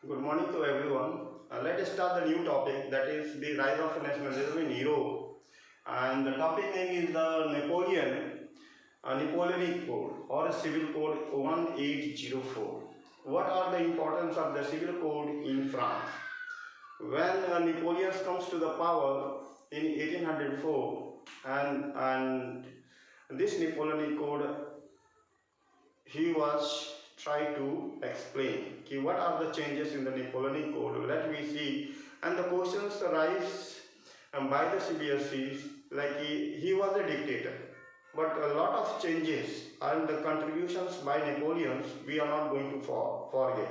Good morning to everyone. Let us start the new topic, that is the rise of nationalism in Europe. And the topic name is the Napoleonic Code or Civil Code 1804. What are the importance of the Civil Code in France? When Napoleon comes to the power in 1804, and this Napoleonic Code, he was try to explain what are the changes in the Napoleonic Code. Let me see. And the questions arise by the CBSEs, like he was a dictator, but a lot of changes and the contributions by Napoleon we are not going to forget.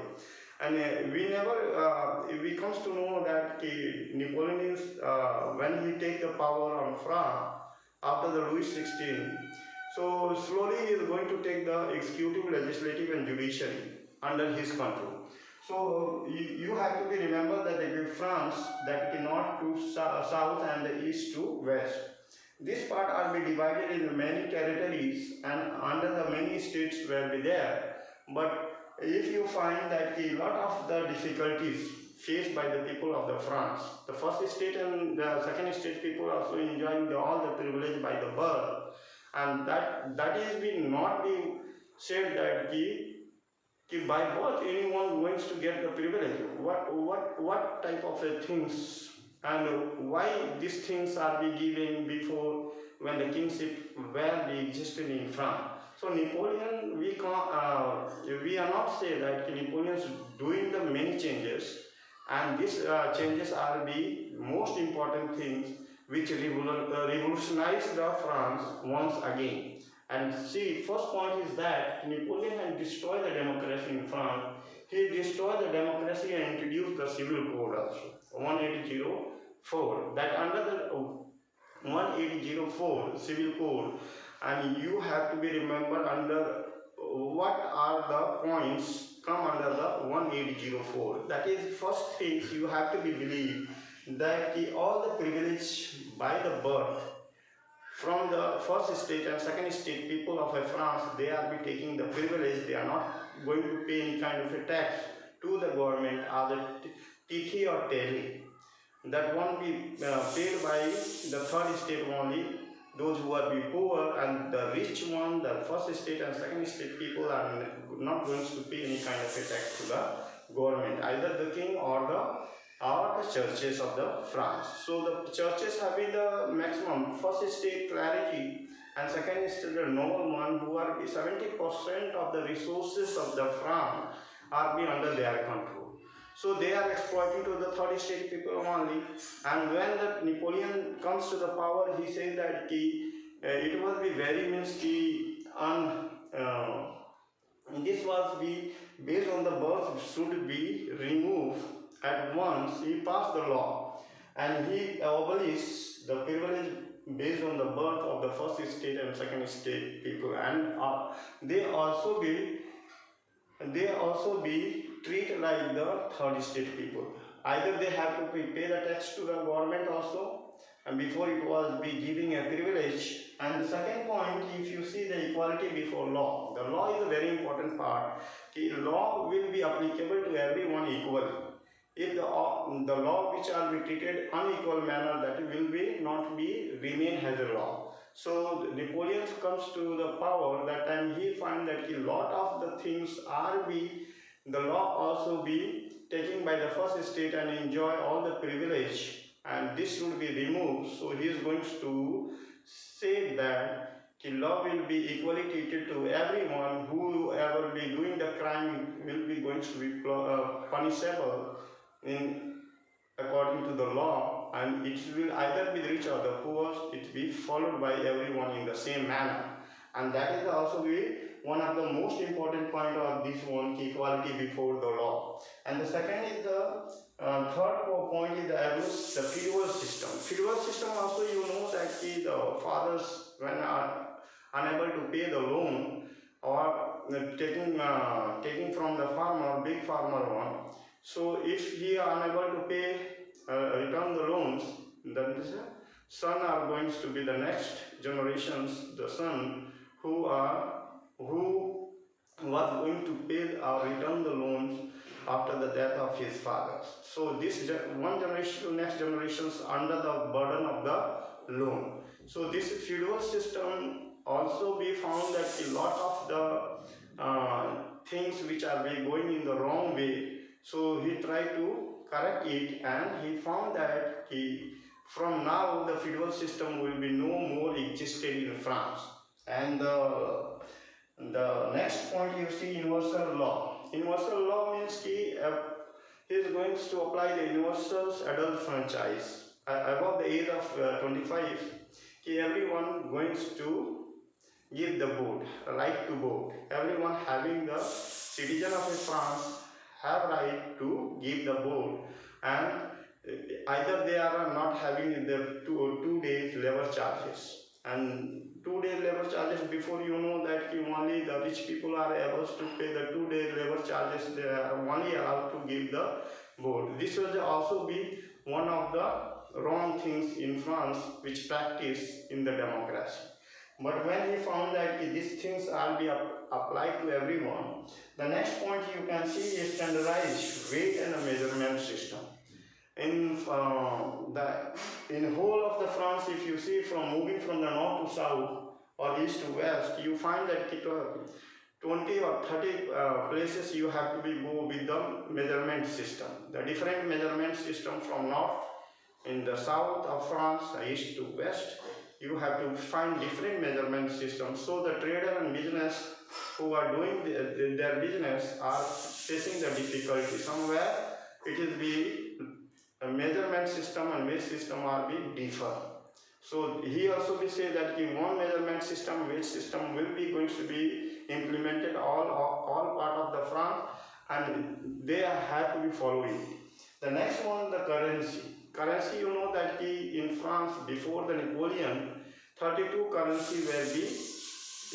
And we comes to know that Napoleon when he take the power on France after the Louis XVI, so slowly he is going to take the executive, legislative and judiciary under his control. So you have to be remember that in France, that the north to south and the east to west. This part are be divided in many territories and under the many states were be there. But if you find that a lot of the difficulties faced by the people of the France, the first state and the second state people also enjoying all the privilege by the birth. And that is not being said that by birth anyone wants to get the privilege. What type of things and why these things are be given before when the kingship were be existed in France. So Napoleon, we are not say that Napoleon is doing the many changes, and these changes are the most important things which revolutionized the France once again. And see, first point is that Napoleon had destroyed the democracy in France. He destroyed the democracy and introduced the civil code also, 1804. That under the 1804 civil code, and you have to be remembered under what are the points come under the 1804. That is first things you have to be believed that all the privilege by the birth from the first state and second state people of France, they are be taking the privilege. They are not going to pay any kind of a tax to the government or the tithi or tally. That won't be paid by the third state only. Those who are be poor and the rich one, the first state and second state people are not going to pay any kind of a tax to the government, either the king or the churches of the France. So the churches have been the maximum. First state clergy and second state the noblemen, who are 70% of the resources of the France are being under their control. So they are exploiting to the third state people only. And when the Napoleon comes to the power, he says that it was be very means this was be based on the birth should be removed at once. He passed the law and he abolished the privilege based on the birth of the first state and second state people, and they also be treated like the third state people. Either they have to pay the tax to the government also, and before it was be giving a privilege. And the second point, if you see the equality before law, the law is a very important part. The law will be applicable to everyone equally. If the law which are be treated unequal manner, that will be not be remain as a law. So Napoleon comes to the power, that time he find that a lot of the things are be the law also be taken by the first state and enjoy all the privilege, and this should be removed. So he is going to say that the law will be equally treated to everyone. Whoever be doing the crime will be going to be punishable according to the law, and it will either be the rich or the poor. It will be followed by everyone in the same manner. And that is also one of the most important point of this one, equality before the law. And the second is the third point is the feudal system. Feudal system also, you know that the fathers, when are unable to pay the loan or taking from the farmer, big farmer one. So if he are unable to pay, return the loans, then the son are going to be the next generations, the son who was going to pay or return the loans, after the death of his fathers. So this one generation to next generations under the burden of the loan. So this feudal system also we found that a lot of the things which are going in the wrong way. So he tried to correct it, and he found that from now the feudal system will be no more existed in France. And the next point you see universal law. Universal law means he is going to apply the universal adult franchise. Above the age of 25, everyone going to give the vote, right to vote. Everyone having the citizen of France have right to give the vote, and either they are not having the 2 days labor charges. And 2 days labor charges, before you know that only the rich people are able to pay the 2 days labor charges, they are only allowed to give the vote. This will also be one of the wrong things in France which practice in the democracy. But when he found that these things are be applied to everyone, the next point you can see is standardized weight and a measurement system. In whole of the France, if you see from moving from the north to south or east to west, you find that 20 or 30 places you have to go with the measurement system. The different measurement system from north, in the south of France, east to west, you have to find different measurement systems. So the trader and business who are doing their business are facing the difficulty. Somewhere it is a measurement system and weight system are being differ. So he also will say that one measurement system, weight system will be going to be implemented all part of the France, and they have to be following. The next one, the currency. Currency, you know that in France before the Napoleon, 32 currency were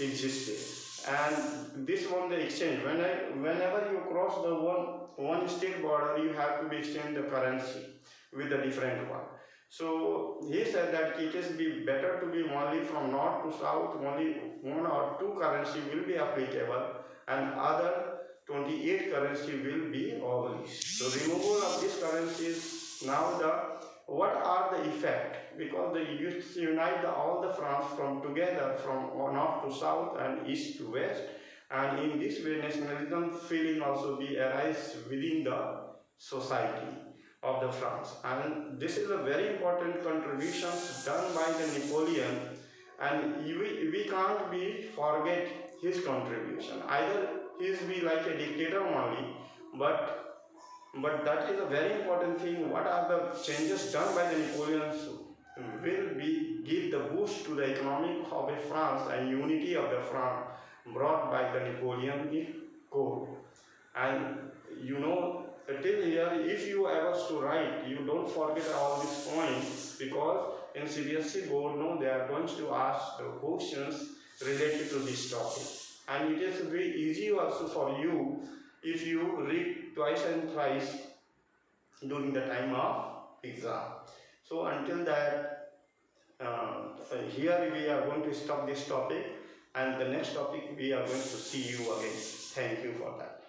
existed, and this one the exchange. Whenever you cross the one state border, you have to exchange the currency with a different one. So he said that it is better to be only from north to south, only 1 or 2 currency will be applicable, and other 28 currency will be abolished. So removal of these currencies, now what are the effect? Because they used to unite all the France from together from north to south and east to west, and in this way nationalism feeling also be arise within the society of the France. And this is a very important contribution done by the Napoleon, and we can't forget his contribution. Either he is like a dictator only, but that is a very important thing. What are the changes done by the Napoleons will give the boost to the economic of France and unity of the France brought by the Napoleonic Code. And you know, till here, if you ever to write, you don't forget all these points, because in CBSE board, they are going to ask the questions related to this topic. And it is very easy also for you if you read twice and thrice during the time of exam. So until that, here we are going to stop this topic, and the next topic we are going to see you again. Thank you for that.